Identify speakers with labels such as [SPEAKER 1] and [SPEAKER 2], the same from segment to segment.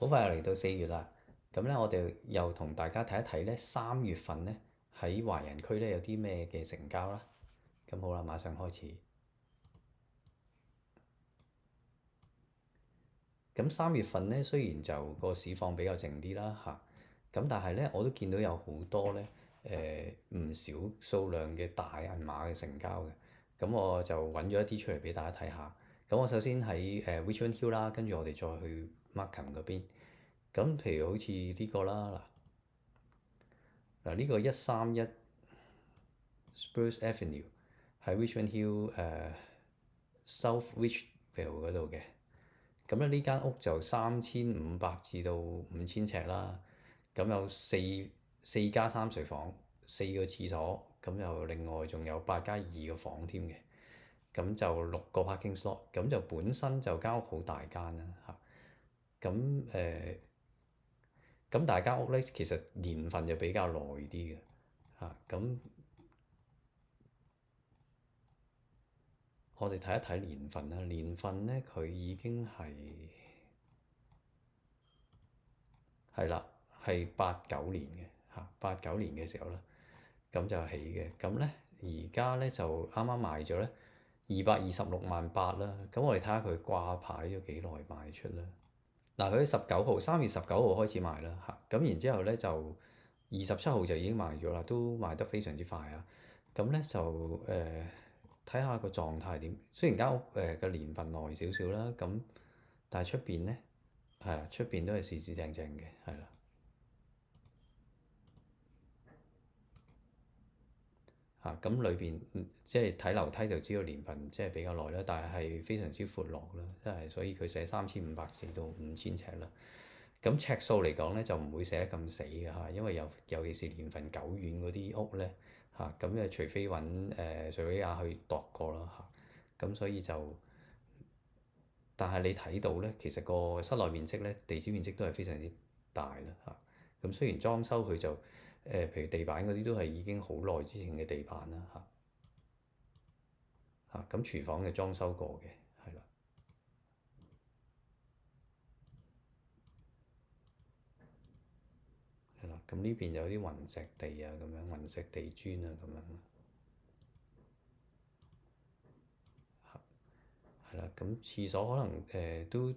[SPEAKER 1] 好快又嚟到4月啦，咁咧我哋又同大家睇一睇咧3月份咧喺華人區咧有啲咩嘅成交啦。咁好啦，馬上開始。咁3月份咧雖然就個市況比較靜啲啦嚇，咁但係咧我都見到有好多咧唔少數量嘅大銀碼嘅成交嘅。咁我就揾咗一啲出嚟俾大家睇下。咁我首先喺Richmond Hill 啦，跟住我哋再去 Markham 嗰邊。咁譬如好似呢個啦，嗱呢個131 Spruce Avenue 喺 Richmond Hill South Ridgeville 嗰度嘅。咁咧呢間屋就3500至到5000尺啦。咁有4加3睡房，4個廁所，咁又另外仲有8加2個房添嘅。咁就6個 parking slot，咁就本身就間屋好大間啦嚇。咁大間屋咧，其實年份就比較耐啲嘅嚇。咁我哋睇一睇年份啦。年份咧佢已經係啦，係89年嘅嚇，89年嘅時候啦，咁就起嘅。咁咧而家咧就啱啱賣咗咧226.8萬啦。咁我哋睇下佢掛牌咗幾耐賣出啦。嗱，佢3月19號開始賣啦嚇，咁然之後咧就27號就已經賣咗啦，都賣得非常之快啊。咁咧就睇下個狀態點。雖然間屋嘅年份耐少少啦，咁但係出邊咧係啦，出邊都係四四正正嘅，係啦嚇。咁裏邊即係睇樓梯就知道年份即係比較耐啦，但係係非常之闊落啦，即係所以佢寫3500至到5000尺啦。咁尺數嚟講咧就唔會寫得咁死嘅嚇，因為尤其是年份久遠嗰啲屋咧嚇，咁除非揾瑞維亞去度過啦嚇。咁所以就，但係你睇到咧，其實個室內面積咧，地址面積都係非常之大啦嚇。咁雖然裝修佢就譬如地板嗰啲都係已經好耐之前嘅地板啦嚇嚇。咁廚房嘅裝修過嘅係啦。係啦，咁呢邊有啲雲石地啊，咁樣雲石地磚啊，咁樣係啦。咁廁所可能都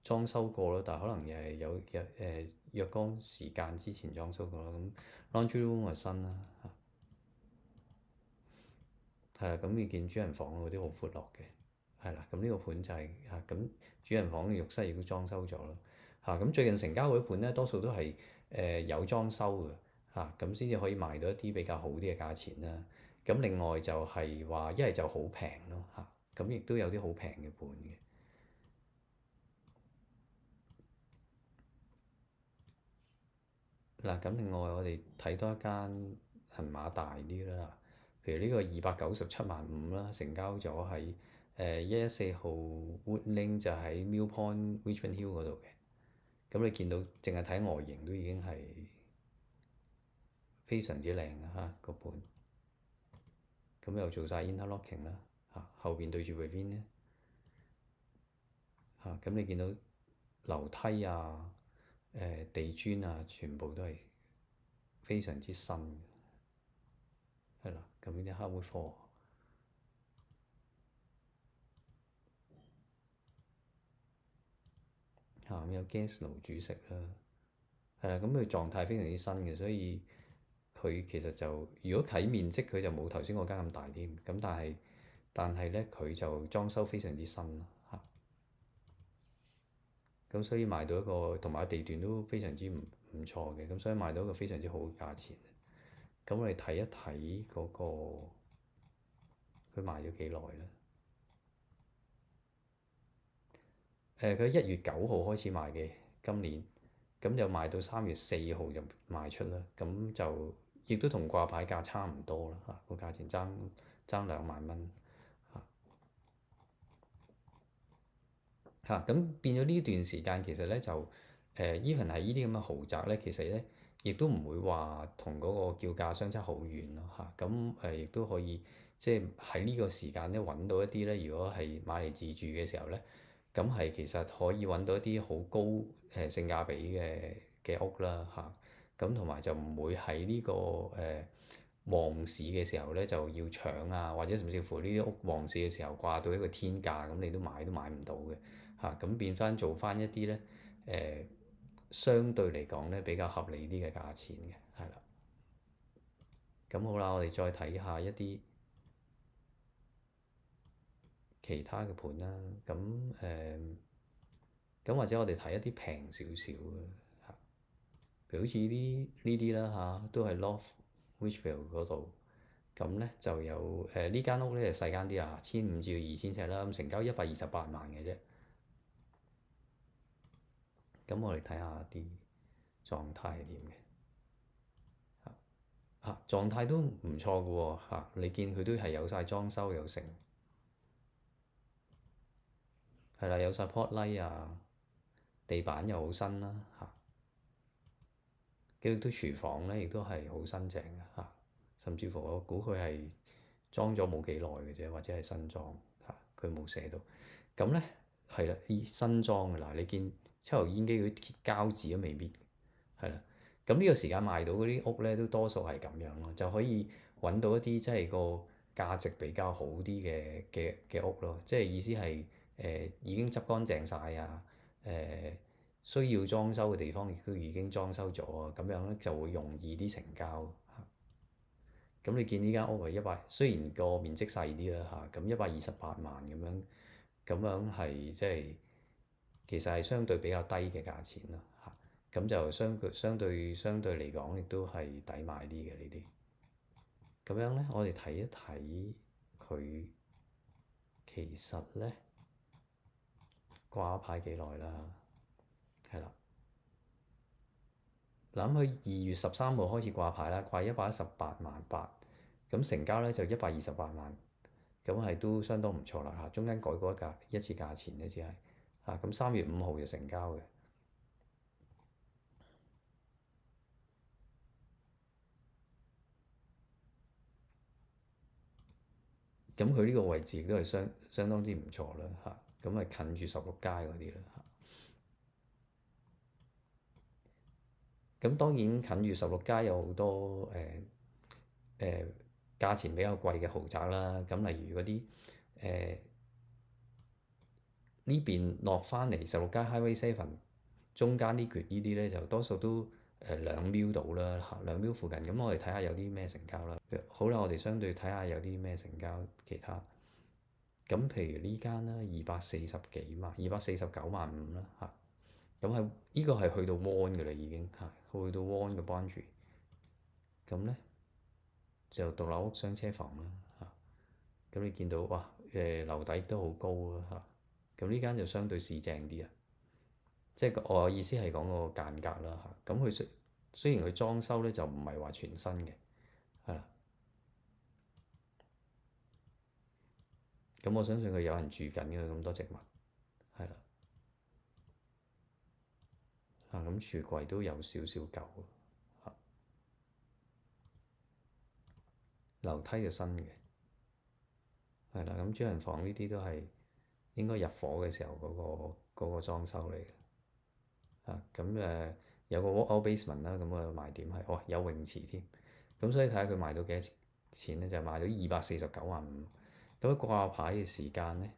[SPEAKER 1] 裝修過咯，但係可能又係有若干時間之前裝修過咯。咁 laundry room 係新啦，係啦。咁呢件主人房嗰啲好闊落嘅，係啦。咁呢個盤就係咁主人房嘅浴室亦都裝修咗咯嚇。咁最近成交嗰啲盤咧，多數都係有裝修嘅嚇，咁先至可以賣到一啲比較好啲嘅價錢啦。咁另外就係話一係就好平咯嚇，咁亦都有啲好平嘅盤嘅嗱。咁另外我哋睇多一間銀碼大啲啦，譬如呢個297.5萬啦，成交咗喺114號 Wood Lane，就喺 Mill Point Richmond Hill 嗰度嘅。咁你見到淨係睇外形都已經係非常之靚啦嚇個盤。咁又做晒 interlocking 啦嚇，後邊對住 Ravine 咧嚇。咁你見到樓梯啊、地磚啊，全部都係非常之新嘅，係啦。咁呢啲 hardwood floor 嚇，咁有 gas 爐煮食啦，係啦。咁佢狀態非常之新嘅，所以佢其實就如果睇面積佢就冇頭先嗰間咁大添。咁但係咧佢就裝修非常之新啦嚇。咁所以賣到一個同埋地段都非常之唔錯嘅，咁所以賣到一個非常之好嘅價錢。咁我哋睇一睇嗰個佢賣咗幾耐咧？佢1月9號開始賣嘅，今年咁就賣到3月4號就賣出啦。咁就亦都同掛牌價差唔多啦嚇，個價錢爭2萬蚊嚇。咁變咗呢段時間其實咧就even 係呢啲咁嘅豪宅咧，其實咧亦都唔會話同嗰個叫價相差好遠咯嚇。咁亦都可以即係喺呢個時間咧揾到一啲咧，如果係買嚟自住嘅時候咧。咁係其實可以揾到一啲好高性價比嘅屋啦嚇。咁同埋就唔會喺呢個旺市嘅時候咧就要搶啊，或者甚至乎呢啲屋旺市嘅時候掛到一個天價，咁你都買唔到嘅嚇。咁變翻做翻一啲咧相對嚟講咧比較合理啲嘅價錢嘅，係啦。咁好啦，我哋再睇下一啲其他嘅盤啦。咁或者我哋睇一啲平少少嘅嚇，譬如好似呢啲啦嚇，都係 Loft Richfield 嗰度。咁咧就有呢間屋咧就細間啲啊，1500至2000尺啦，咁成交128萬嘅啫。咁我哋睇下啲狀態係點嘅嚇，狀態都唔錯嘅喎嚇。你見佢都係有晒裝修有成，係啦，有晒 porch light 啊，地板又好新啦嚇。跟住都廚房咧亦都係好新淨嘅嚇，甚至乎我估佢係裝咗冇幾耐嘅啫，或者係新裝嚇，佢冇寫到。咁咧係啦，新裝嘅嗱，你見抽油煙機嗰啲膠紙都未搣，係啦。咁呢個時間賣到嗰啲屋咧，都多數係咁樣咯，就可以揾到一啲即係個價值比較好啲嘅屋咯。即係意思係已經執乾淨晒啊，需要裝修嘅地方亦都已經裝修咗啊，咁樣咧就會容易啲成交。咁你見呢間屋係雖然個面積細啲啦嚇，咁128萬咁樣係即係其實係相對比較低嘅價錢咯嚇，咁就相對嚟講亦都係抵買啲嘅呢啲。咁樣咧，我哋睇一睇佢其實咧掛牌幾耐啦，係啦。嗱，咁佢2月13號開始掛牌啦，掛118.8萬，咁成交咧就128萬，咁係都相當唔錯啦嚇。中間改過一次價錢咧，只係嚇，咁3月5號就成交嘅。咁佢呢個位置都係相當之唔錯啦嚇，咁係近住16街嗰啲啦嚇。咁當然近住16街有好多誒價錢比較貴嘅豪宅啦，咁例如嗰啲誒呢邊落翻嚟16街 Highway 7中間呢橛呢啲咧，就多數都2 mil 到啦嚇，2 mil 附近。咁我哋睇下有啲咩成交啦。好啦，我哋相對睇下有啲咩成交其他。咁譬如呢間啦，240幾萬，249.5萬啦嚇。咁係呢個係去到 One 嘅啦，已經嚇，去到 One 嘅 boundary。咁咧就獨立屋雙車房啦嚇。咁你見到哇樓底都好高啦嚇。咁呢間就相對市正啲啊。即係我意思係講個間隔啦嚇。咁佢雖然佢裝修咧就唔係話全新嘅，係啦。咁我相信佢有人住緊嘅，咁多植物，係啦。咁櫥櫃都有少少舊嚇，樓梯就新嘅，係啦。咁主人房呢啲都係應該入伙嘅時候嗰個裝修嚟嘅嚇。咁有個 walk-out basement 啦，咁個賣點係有泳池添。咁所以睇下佢賣到幾多錢咧，就賣到249.5萬。咁掛牌嘅時間咧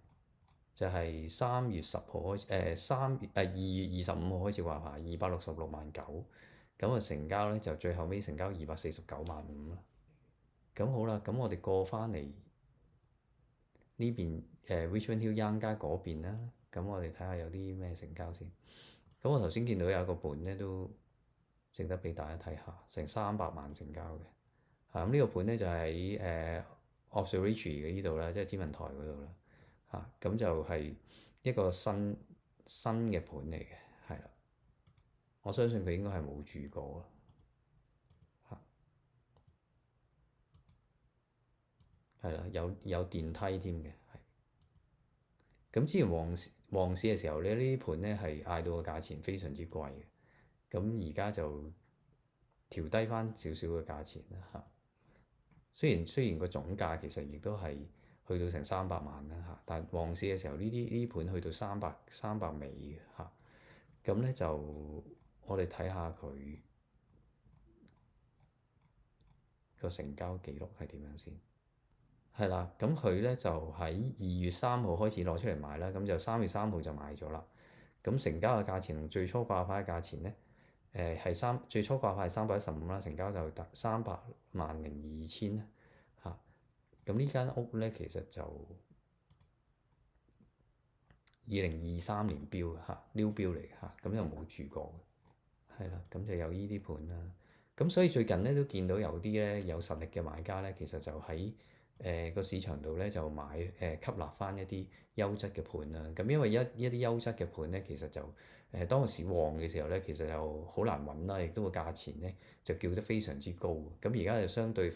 [SPEAKER 1] 就係3月10號開始，2月25號開始掛牌，266.9萬。咁啊成交咧就最後尾成交249.5萬啦。咁好啦，咁我哋過翻嚟呢邊Richmond Hill Yonge 街嗰邊啦。咁我哋睇下有啲咩成交先。咁我頭先見到有個盤咧都值得俾大家睇下，成300萬成交嘅嚇。咁呢個盤咧就喺Observatory 嘅呢度啦，即係天文台嗰度啦嚇。咁就係一個新嘅盤嚟嘅，係啦。我相信佢應該係冇住過嚇，係啦，有電梯添嘅，係。咁之前旺市嘅時候咧，呢啲盤咧係嗌到個價錢非常之貴嘅。咁而家就調低翻少少嘅價錢啦嚇。雖然個總價其實亦都係去到成300萬啦嚇。但係旺市嘅時候，呢啲盤去到三百尾嘅嚇。咁咧就我哋睇下佢個成交記錄係點樣先。係啦，咁佢咧就喺2月3號開始攞出嚟賣啦，咁就3月3號就賣咗啦。咁成交嘅價錢同最初掛牌嘅價錢咧，最初掛牌係315啦，成交就達300萬02千啦嚇。咁呢間屋咧其實就2023年標嚇，new 標嚟嚇，咁又冇住過嘅，係啦，咁就有呢啲盤啦。咁所以最近咧都見到有啲咧有實力嘅買家咧，其實就喺個市場度咧就買吸納翻一啲優質嘅盤啦。咁因為一啲優質嘅盤咧，其實就當個市旺嘅時候咧，其實又好難揾啦，亦都個價錢咧就叫得非常之高。咁而家就相對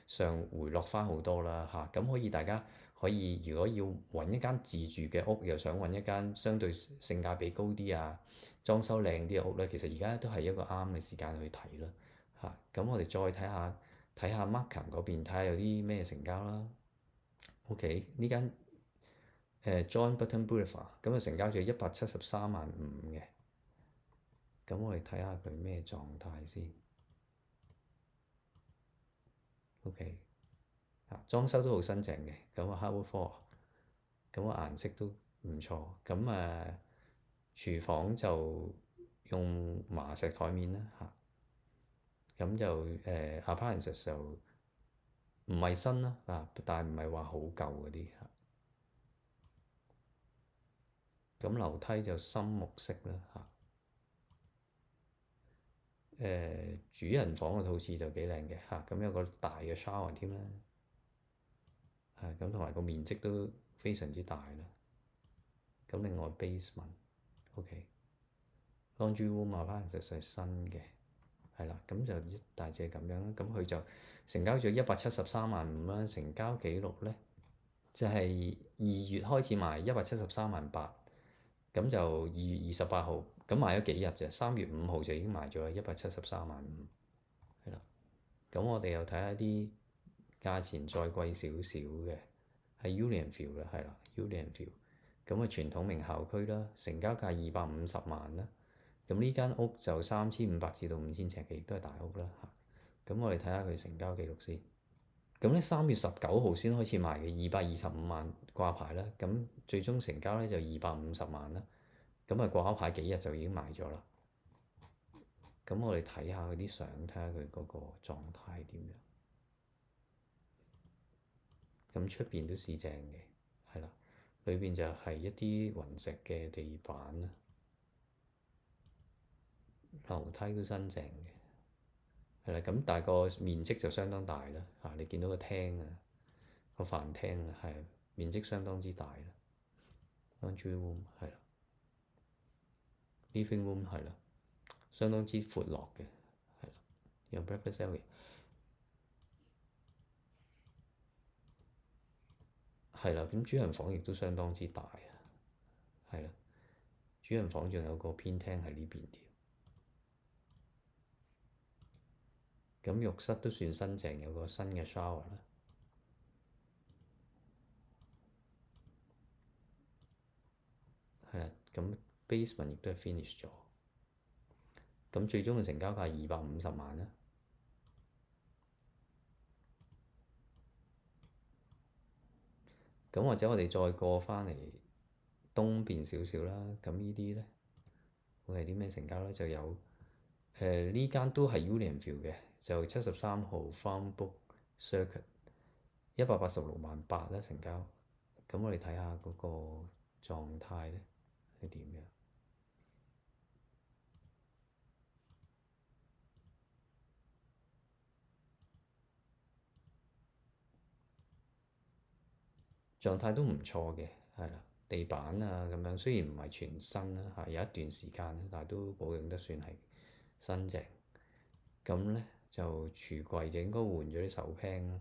[SPEAKER 1] 上回落翻好多啦嚇。咁可以大家可以如果要揾一間自住嘅屋，又想揾一間相對性價比高啲啊，裝修靚啲嘅屋咧，其實而家都係一個啱嘅時間去睇啦嚇。咁我哋再睇下 Markham 嗰邊，睇下有啲咩成交啦。OK，呢間John Button Boulevard 咁啊，成交咗173.5萬嘅。咁我哋睇下佢咩狀態先。OK，裝修都好新淨嘅，咁啊 hardwood floor，咁個顏色都唔錯。咁廚房就用麻石台面啦嚇。咁就appliances 就唔係新啦但係唔係話好舊嗰啲嚇。咁樓梯就深木色啦嚇。主人房嘅套廁就幾靚嘅嚇，咁有個大嘅 shower 添啦，係咁同埋個面積都非常之大啦。咁另外 basement，OK，laundry room 啊，反正係新嘅，係啦，咁就大致係咁樣啦。咁佢就成交咗173.5萬啦，成交記錄咧就係2月開始賣173.8萬，咁就2月28號。咁賣咗幾日啫？3月5號就已經賣咗啦，173.5萬，係啦。咁我哋又睇下啲價錢再貴少少嘅，係 Unionville 啦，係啦 Unionville。咁啊傳統名校區啦，成交價250萬啦。咁呢間屋就3500至到5000尺嘅，亦都係大屋啦嚇。咁我哋睇下佢成交記錄先。咁咧3月19號先開始賣嘅，225萬掛牌啦。咁最終成交咧就250萬啦。咁啊掛牌幾日就已經賣咗啦。咁我哋睇下佢啲相，睇下佢嗰個狀態點樣。咁出邊都市正嘅，係啦，裏邊就係一啲雲石嘅地板啦，樓梯都新淨嘅，係啦。咁但係個面積就相當大啦嚇。你見到個廳啊，個飯廳啊，係面積相當之大啦。Laundry room 係啦，living room 係啦，相當之闊落嘅，係啦，有 breakfast area。係啦，咁主人房亦都相當之大啊，係啦，主人房仲有個偏廳喺呢邊添。咁浴室都算新淨，有個新嘅 shower 啦。係啦，咁 basement 亦都係 finish 咗。咁最終嘅成交價250萬啦。咁或者我哋再過返嚟東邊少少啦。咁呢啲咧會係啲咩成交咧？就有呢間都係 Unionville 嘅，就73號 Farmbrook Circuit 186.8萬啦成交。咁我哋睇下嗰個狀態咧係點樣？狀態都唔錯嘅，係啦，地板啊咁樣，雖然唔係全新啦嚇，有一段時間但係都保養得算係新淨。咁咧就櫥櫃就應該換咗啲手柄啦，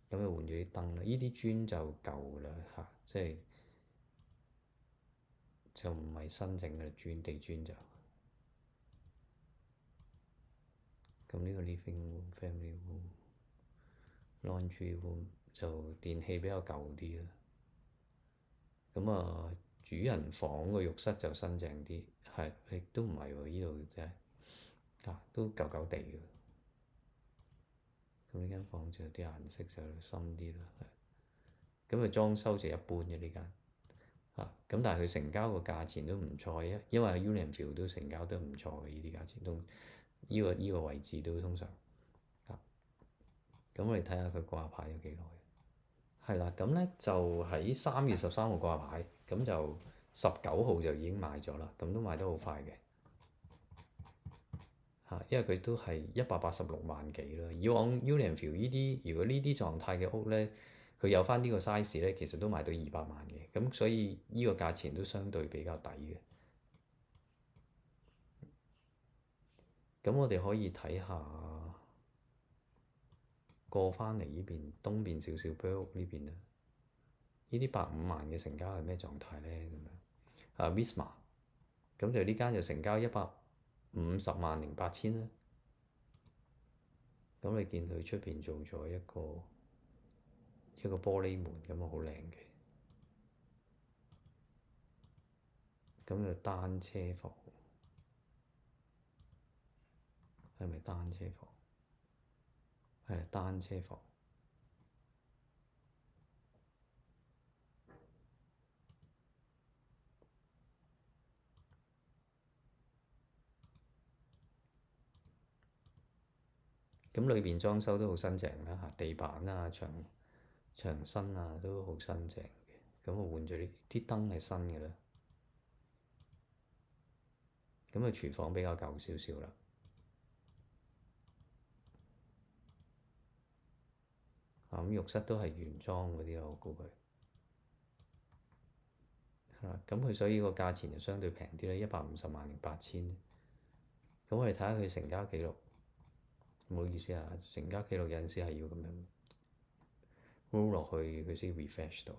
[SPEAKER 1] 咁就換咗啲燈啦。呢啲磚就舊啦嚇，即係就唔係新整嘅磚，地磚就。咁呢個 living room、family room laundry room 就電器比較舊啲啦。咁啊，主人房個浴室就新淨啲，係亦都唔係喎，呢度真係都舊舊地嘅。咁呢間房就啲顏色就深啲啦。咁啊，裝修就一般嘅呢間。咁但係佢成交個價錢都唔錯嘅，因為喺 Unionville 都成交得唔錯嘅，呢啲價錢都呢個位置都通常。咁我哋睇下佢掛牌有幾耐。係啦，咁咧就喺3月13號掛牌，咁就19號就已經賣咗啦，咁都賣得好快嘅。因為佢都係186萬幾啦。以往 Unionville 呢啲，如果呢啲狀態嘅屋咧，佢有翻呢個 size 咧，其實都賣到200萬嘅，咁所以呢個價錢都相對比較抵嘅。咁我哋可以睇下過翻嚟呢邊東邊少少 Burwood 呢邊啦。呢啲150萬嘅成交係咩狀態咧？咁樣Wisma 咁就呢間就成交150萬000-8千啦。咁你見佢出邊做咗一個玻璃門咁啊，好靚嘅。咁就單車房係咪單車房？係單車房。咁裏邊裝修都好新淨啦，地板啊、牆身啊都好新淨嘅。咁我換咗啲燈係新嘅啦。咁啊，廚房比較舊少少啦。咁浴室都係原裝嗰啲咯，我估佢。咁佢所以個價錢就相對平啲啦，150萬000-8千。咁我哋睇下佢成交記錄。唔好意思啊，成交記錄有陣時係要咁樣 roll 落去佢先 refresh 到。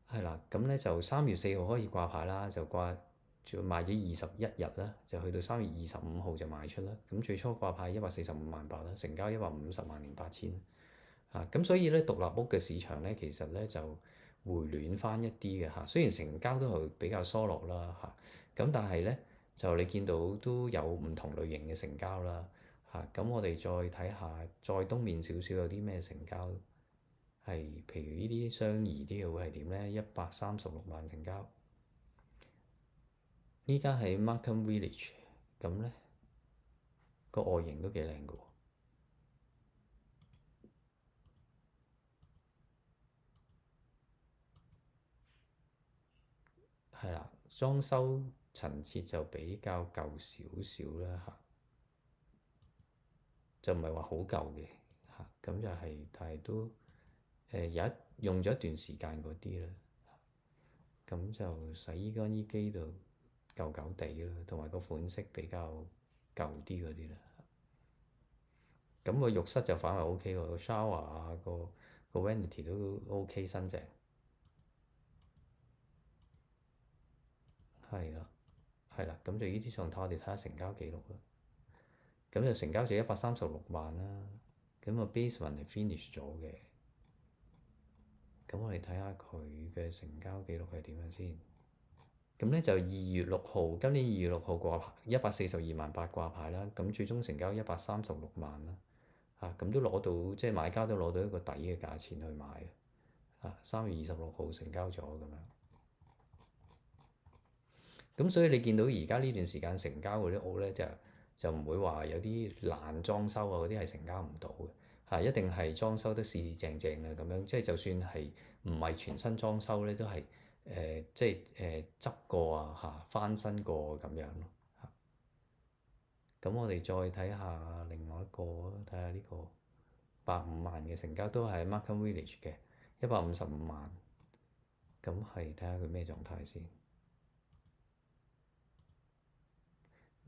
[SPEAKER 1] 係啦，咁咧就3月4號可以掛牌啦，就賣咗21日啦，就去到3月25號就賣出啦。咁最初掛牌145萬8啦，成交150萬000-8千。咁所以咧獨立屋嘅市場咧，其實咧就回暖翻一啲嘅嚇。雖然成交都係比較疏落啦嚇，咁但係咧就你見到都有唔同類型嘅成交啦。咁我哋再睇下，再東面少少有啲咩成交係，譬如呢啲相宜啲嘅會係點咧？136萬成交，呢間喺 Markham Village，咁咧個外形都幾靚嘅喎。係啦，裝修層次就比較舊少少啦嚇，就唔係話好舊嘅嚇，咁就係，但係都用咗一段時間嗰啲啦。咁就洗衣乾衣機度舊舊地啦，同埋個款式比較舊啲嗰啲啦。咁個浴室就反為 OK 喎，個 shower 啊，個 vanity 都 OK 新淨。係啦，係啦，咁就呢啲狀態，我哋睇下成交記錄啦。咁就成交咗136萬啦。咁個 basement 係 finish 咗嘅。咁我哋睇下佢嘅成交記錄係點樣先。咁咧就2月6號，今年2月6號掛牌142萬8掛牌啦。咁最終成交136萬啦。咁都攞到，即係買家都攞到一個抵嘅價錢去買。3月26號成交咗咁樣。咁所以你見到而家呢段時間成交嗰啲屋咧，就唔會話有啲爛裝修啊，嗰啲係成交唔到嘅。一定係裝修得四四正正嘅咁樣，即係就算係唔係全新裝修咧，都係即係執過啊翻新過咁樣咯。咁我哋再睇下另外一個，睇下呢個150萬嘅成交都係 Markham Village 嘅155萬。咁係睇下佢咩狀態先。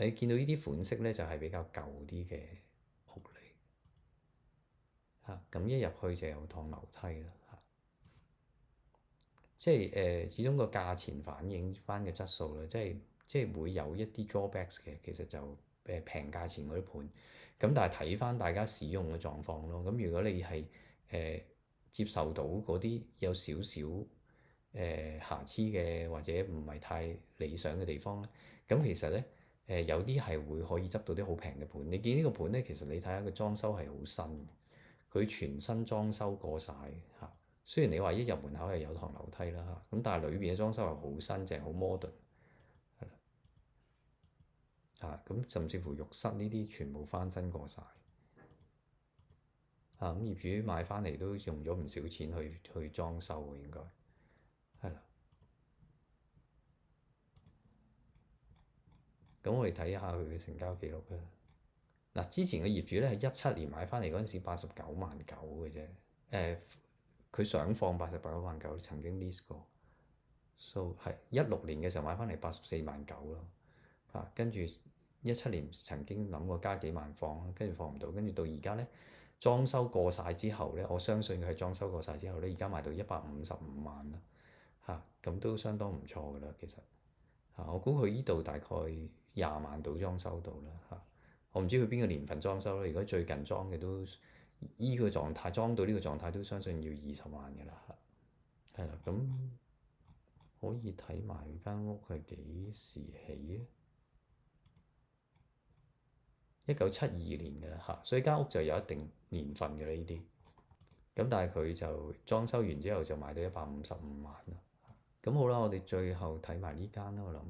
[SPEAKER 1] 你見到呢啲款式咧，就係比較舊啲嘅屋嚟。咁一入去就有趟樓梯啦。即係始終個價錢反映翻嘅質素啦。即係會有一啲 drawbacks 嘅，其實就平價錢嗰啲盤。咁但係睇翻大家使用嘅狀況咯。咁如果你係接受到嗰啲有少少瑕疵嘅或者唔係太理想嘅地方咧，咁其實咧有啲係會可以執到啲好平嘅盤。你見呢個盤咧，其實你睇下個裝修係好新，佢全新裝修過晒嚇。雖然你話一入門口係有堂樓梯啦嚇，咁但係裏邊嘅裝修係好新淨，好 modern 係啦嚇。咁甚至乎浴室呢啲全部翻新過晒。咁業主買翻嚟都用咗唔少錢去裝修嘅，應該係啦。咁我哋睇下佢嘅成交記錄啦。嗱，之前嘅業主咧係17年買翻嚟嗰陣時89.9萬嘅啫。佢想放89.9萬，曾經 list 過。so 係16年嘅時候買翻嚟84.9萬咯。跟住17年曾經諗過加幾萬放，跟住放唔到，跟住到而家咧裝修過晒之後咧，我相信佢係裝修過晒之後咧，而家賣到155萬啦。咁都相當唔錯噶啦，其實我估佢依度大概20萬到裝修到啦。我唔知佢邊個年份裝修啦。如果最近裝嘅都依個狀態裝到呢個狀態，都相信要20萬嘅啦。係啦，咁可以睇埋間屋係幾時起咧？1972年嘅啦，所以間屋就有一定年份嘅啦呢啲。咁但係佢就裝修完之後就賣到155萬啦。咁好啦，我哋最後睇埋呢間啦。我諗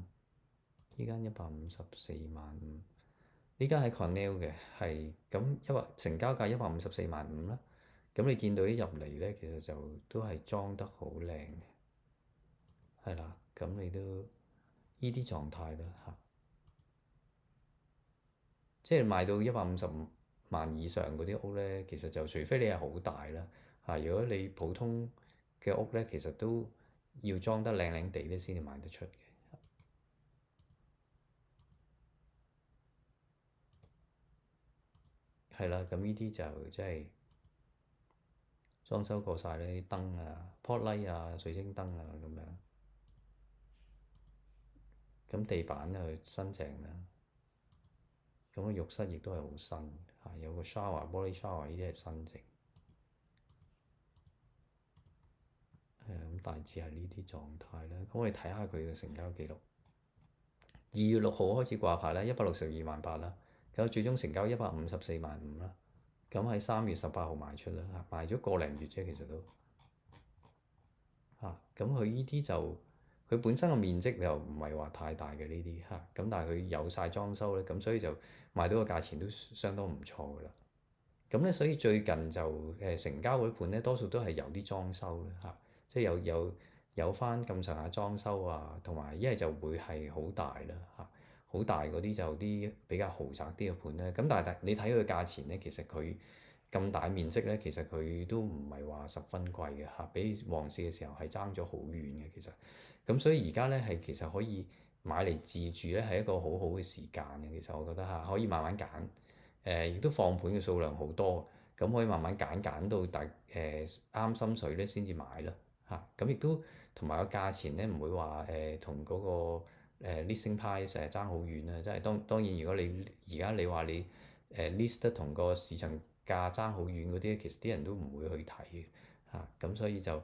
[SPEAKER 1] 呢間154.5萬，呢間喺 Cornell 嘅，係咁成交價154.5萬啦。咁你見到啲入嚟咧，其實就都係裝得好靚嘅，係啦。咁你都呢啲狀態啦嚇，即係賣到155萬以上嗰啲屋咧，其實就除非你係好大啦嚇。如果你普通嘅屋咧，其實都要裝得靚靚地咧先至賣得出嘅。係啦，咁呢啲就即係裝修過晒咧，啲燈啊、pot light 啊、水晶燈啊咁樣。咁地板又新淨啦。咁個浴室亦都係好新嚇，有個 shower 玻璃 shower，呢啲係新淨。係啊，咁大致係呢啲狀態啦。咁我哋睇下佢嘅成交記錄。2月6號開始掛牌啦，162.8萬啦。咁最終成交154.5萬啦。咁喺3月18號賣出啦，賣咗個零月啫，其實都咁佢呢啲就佢本身個面積又唔係話太大嘅呢啲咁，但係佢有晒裝修咧，咁所以就賣到個價錢都相當唔錯噶啦。咁咧，所以最近就成交嗰啲盤咧，多數都係有啲裝修啦即係有翻咁上下裝修啊，同埋一係就會係好大啦好大嗰啲就啲比較豪宅啲嘅盤咧。咁但係你睇佢價錢咧，其實佢咁大面積咧，其實佢都唔係話十分貴嘅比旺市嘅時候係爭咗好遠嘅其實。咁所以而家咧係其實可以買嚟自住咧，係一個好好嘅時間嘅。其實我覺得可以慢慢揀。亦都放盤嘅數量好多，咁可以慢慢揀到啱心水咧先至買啦咁亦都同埋個價錢咧唔會話同嗰個listing price 爭好遠啦。即係當然，如果你而家你話你list 得同個市場價爭好遠嗰啲，其實啲人都唔會去睇嘅咁所以就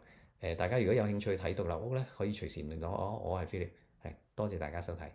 [SPEAKER 1] 大家如果有興趣睇獨立屋咧，可以隨時聯絡我。我係 Philip，係多謝大家收睇。